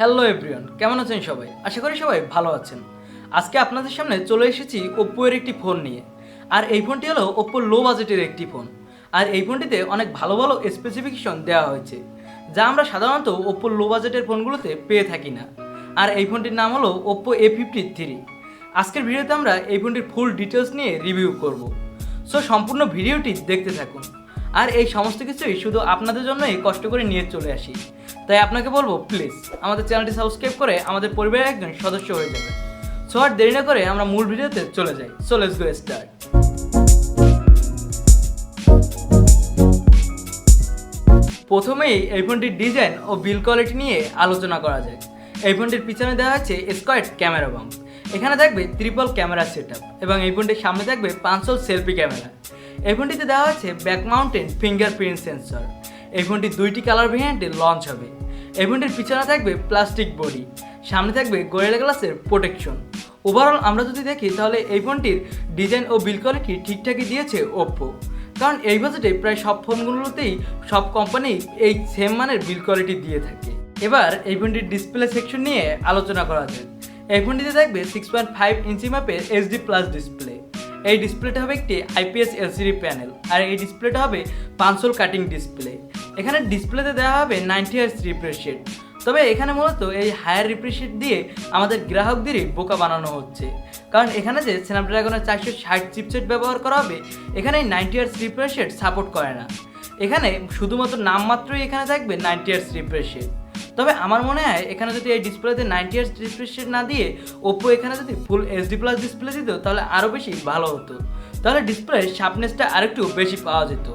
Hello everyone, কেমন আছেন সবাই? আশা করি সবাই ভালো আছেন। আজকে আপনাদের সামনে চলে এসেছি ওপ্পো এর একটি ফোন নিয়ে। আর এই ফোনটি হলো ওপ্পোর লো বাজেটের একটি ফোন। আর এই ফোনটিতে অনেক ভালো ভালো স্পেসিফিকেশন দেওয়া হয়েছে, যা আমরা সাধারণত ওপ্পোর লো বাজেটের ফোনগুলোতে পেয়ে থাকি না। আর এই ফোনটির নাম হলো ওপ্পো A53। আজকের ভিডিওতে আমরা এই ফোনটির ফুল ডিটেলস নিয়ে রিভিউ করব। সো সম্পূর্ণ ভিডিওটি দেখতে থাকুন। আর এই সমস্ত কিছুই শুধু আপনাদের জন্যই কষ্ট করে নিয়ে চলে আসি। তাই আপনাকে বলবো, প্লিজ আমাদের চ্যানেলটি সাবস্ক্রাইব করে আমাদের পরিবারের একজন সদস্য হয়ে যাবেন। সো আর দেরি না করে আমরা মূল ভিডিওতে চলে যাই। So let's go start. প্রথমেই এই ফোনটির ডিজাইন ও বিল্ড কোয়ালিটি নিয়ে আলোচনা করা যায়। এই ফোনটির পিছনে দেওয়া হয়েছে স্কোয়াড ক্যামেরা বাম্প। এখানে থাকবে ট্রিপল ক্যামেরা সেটআপ এবং এই ফোনটির সামনে থাকবে 500 সেলফি ক্যামেরা। এই ফোনটিতে দেওয়া হচ্ছে ব্যাক মাউন্টেন ফিঙ্গারপ্রিন্ট সেন্সর। এই ফোনটি দুইটি কালার ভেরিয়েন্টে লঞ্চ হবে। এই ফোনটির পিছনে থাকবে প্লাস্টিক বডি, সামনে থাকবে গোরিলা গ্লাসের প্রোটেকশন। ওভারঅল আমরা যদি দেখি তাহলে এই ফোনটির ডিজাইন ও বিল্ড কোয়ালিটি ঠিকঠাকই দিয়েছে ওপ্পো, কারণ এই বাজেটে প্রায় সব ফোনগুলোতেই সব কোম্পানি এই সেম মানের বিল্ড কোয়ালিটি দিয়ে থাকে। এবার এই ফোনটির ডিসপ্লে সেকশন নিয়ে আলোচনা করা যায়। এই ফোনটিতে থাকবে 6.5 ইঞ্চি মাপের HD+ ডিসপ্লে। এই ডিসপ্লেটা হবে একটি IPS LCD প্যানেল, আর এই ডিসপ্লেটা হবে পাঞ্চল কাটিং ডিসপ্লে। এখানে ডিসপ্লেতে দেওয়া হবে 90 Hz রিফ্রেশ রেট। তবে এখানে মূলত এই হায়ার রিফ্রেশ রেট দিয়ে আমাদের গ্রাহকদেরই বোকা বানানো হচ্ছে, কারণ এখানে যে স্ন্যাপড্রাগনের 460 চিপসেট ব্যবহার করা হবে, এখানে 90 Hz রিফ্রেশ রেট সাপোর্ট করে না। এখানে শুধুমাত্র নামমাত্রই এখানে থাকবে 90 Hz রিফ্রেশ রেট। তবে আমার মনে হয় এখানে যদি এই ডিসপ্লেতে 90 Hz রিফ্রেশ রেট না দিয়ে ওপ্পো এখানে যদি ফুল HD+ ডিসপ্লে দিত তাহলে আরও বেশি ভালো হতো। তাহলে ডিসপ্লের শার্পনেসটা আরেকটু বেশি পাওয়া যেত।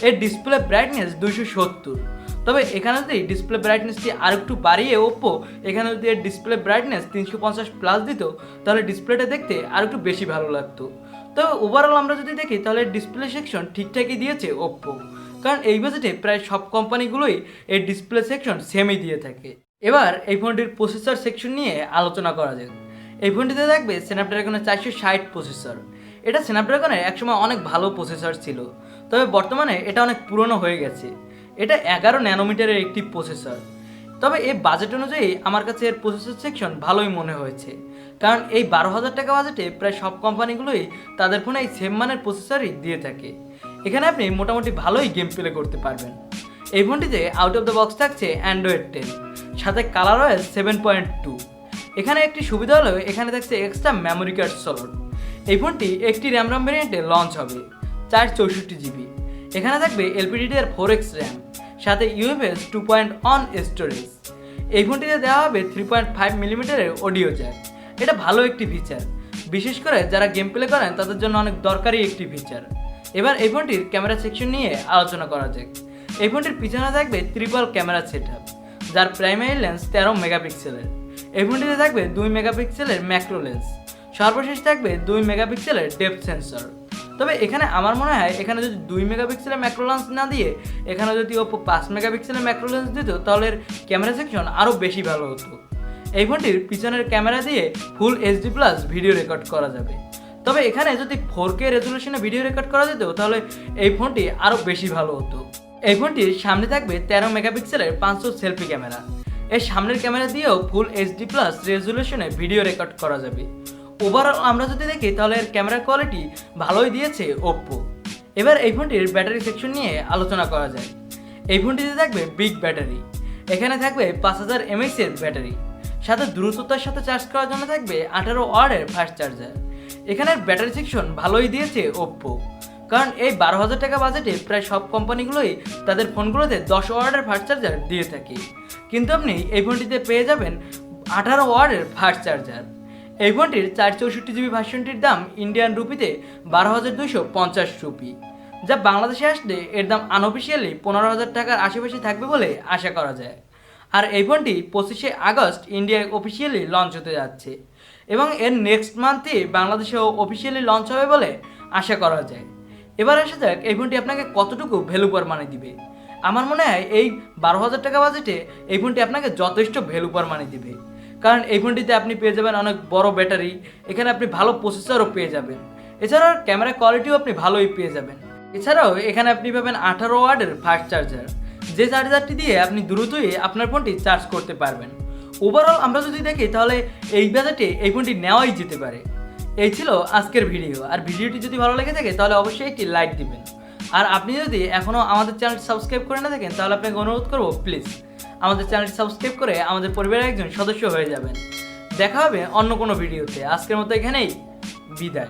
এর ডিসপ্লে ব্রাইটনেস 270। তবে এখানে যদি ডিসপ্লে ব্রাইটনেসটি আরেকটু বাড়িয়ে ওপ্পো এখানে যদি এর ডিসপ্লে ব্রাইটনেস 350+ দিত তাহলে ডিসপ্লেটা দেখতে আরেকটু বেশি ভালো লাগতো। তবে ওভারঅল আমরা যদি দেখি তাহলে ডিসপ্লে সেকশন ঠিকঠাকই দিয়েছে ওপ্পো, কারণ এই বাজেটে প্রায় সব কোম্পানিগুলোই এর ডিসপ্লে সেকশন সেমই দিয়ে থাকে। এবার এই ফোনটির প্রসেসর সেকশন নিয়ে আলোচনা করা যাক। এই ফোনটিতে থাকবে স্ন্যাপড্রাগনের 460 প্রসেসর। এটা স্ন্যাপড্রাগনের একসময় অনেক ভালো প্রসেসর ছিল, তবে বর্তমানে এটা অনেক পুরনো হয়ে গেছে। এটা 11 ন্যানোমিটারের একটি প্রসেসর। তবে এই বাজেট অনুযায়ী আমার কাছে এর প্রসেসর সেকশন ভালোই মনে হয়েছে, কারণ এই 12,000 টাকা বাজেটে প্রায় সব কোম্পানিগুলোই তাদের ফোনে এই সেম মানের প্রসেসরই দিয়ে থাকে। এখানে আপনি মোটামুটি ভালোই গেম প্লে করতে পারবেন। এই ফোনটিতে আউট অফ দ্য বক্স থাকছে অ্যান্ড্রয়েড 10, সাথে কালার ওয়েস 7.2। এখানে একটি সুবিধা হলো এখানে থাকছে এক্সট্রা মেমোরি কার্ড স্লট। এই ফোনটি একটি র্যাম ভ্যারিয়েন্টে লঞ্চ হবে 464 GB। এখানে থাকবে LPDDR4X র্যাম, সাথে UFS 2.1 স্টোরেজ। এই ফোনটিতে দেওয়া হবে 3.5 মিলিমিটারের অডিও জ্যাক। এটা ভালো একটি ফিচার, বিশেষ করে যারা গেম প্লে করেন তাদের জন্য অনেক দরকারি একটি ফিচার। এবার এই ফোনটির ক্যামেরা সেকশন নিয়ে আলোচনা করা যাক। এই ফোনটির পিছনে থাকবে ট্রিপল ক্যামেরা সেটআপ, যার প্রাইমারি লেন্স 13 মেগাপিক্সেলের। এই ফোনটিতে থাকবে 2 মেগাপিক্সেলের ম্যাক্রো লেন্স, সর্বশেষ থাকবে 2 মেগাপিক্সেলের ডেপথ সেন্সর। তবে এখানে আমার মনে হয় এখানে যদি 2 মেগাপিক্সেলের ম্যাক্রো লেন্স না দিয়ে এখানে যদি ওপ্পো 5 মেগাপিক্সেলের ম্যাক্রো লেন্স দিত তাহলে এর ক্যামেরা সেকশন আরও বেশি ভালো হতো। এই ফোনটির পিছনের ক্যামেরা দিয়ে ফুল HD+ ভিডিও রেকর্ড করা যাবে। তবে এখানে যদি 4K রেজলিউশনে ভিডিও রেকর্ড করা যেত তাহলে এই ফোনটি আরও বেশি ভালো হতো। এই ফোনটির সামনে থাকবে 13 মেগাপিক্সেলের 500 সেলফি ক্যামেরা। এর সামনের ক্যামেরা দিয়েও ফুল HD+ রেজলিউশনে ভিডিও রেকর্ড করা যাবে। ওভারঅল আমরা যদি দেখি তাহলে এর ক্যামেরা কোয়ালিটি ভালোই দিয়েছে ওপ্পো। এবার এই ফোনটির ব্যাটারি সেকশন নিয়ে আলোচনা করা যায়। এই ফোনটিতে থাকবে বিগ ব্যাটারি। এখানে থাকবে 5000 mAh এর ব্যাটারি, সাথে দ্রুততার সাথে চার্জ করার জন্য থাকবে 18 ওয়াটের ফাস্ট চার্জার। এখানের ব্যাটারি সেকশন ভালোই দিয়েছে ওপ্পো, কারণ এই 12,000 টাকা বাজেটে প্রায় সব কোম্পানিগুলোই তাদের ফোনগুলোতে 10 ওয়াটের ফাস্ট চার্জার দিয়ে থাকে, কিন্তু আপনি এই ফোনটিতে পেয়ে যাবেন 18 ওয়াটের ফাস্ট চার্জার। এই ফোনটির 464 GB ভার্সনটির দাম ইন্ডিয়ান রুপিতে 12,250 রুপি, যা বাংলাদেশে আসলে এর দাম আনঅফিসিয়ালি 15,000 টাকার আশেপাশে থাকবে বলে আশা করা যায়। আর এই ফোনটি 25শে আগস্ট ইন্ডিয়ায় অফিসিয়ালি লঞ্চ হতে যাচ্ছে এবং এর নেক্সট মান্থে বাংলাদেশেও অফিসিয়ালি লঞ্চ হবে বলে আশা করা যায়। এবার আসা যাক এই ফোনটি আপনাকে কতটুকু ভ্যালু পর মানি দিবে। আমার মনে হয় এই 12,000 টাকা বাজেটে এই ফোনটি আপনাকে যথেষ্ট ভ্যালু পর মানি দিবে, কারণ এই ফোনটিতে আপনি পেয়ে যাবেন অনেক বড় ব্যাটারি, এখানে আপনি ভালো প্রসেসরও পেয়ে যাবেন, এছাড়াও ক্যামেরা কোয়ালিটিও আপনি ভালোই পেয়ে যাবেন। এছাড়াও এখানে আপনি পাবেন 18 ওয়াটের ফাস্ট চার্জার, যে চার্জারটি দিয়ে আপনি দ্রুতই আপনার ফোনটি চার্জ করতে পারবেন। ওভারঅল আমরা যদি দেখি তাহলে এই বাজেটে এই ফোনটি নেওয়াই যেতে পারে। এই ছিল আজকের ভিডিও। আর ভিডিওটি যদি ভালো লেগে থাকে তাহলে অবশ্যই একটি লাইক দিবেন। আর আপনি যদি এখনও আমাদের চ্যানেলটি সাবস্ক্রাইব করে না থাকেন তাহলে আপনাকে অনুরোধ করবো প্লিজ আমাদের চ্যানেলটি সাবস্ক্রাইব করে আমাদের পরিবারের একজন সদস্য হয়ে যাবেন। দেখা হবে অন্য কোনো ভিডিওতে। আজকের মতো এখানেই বিদায়।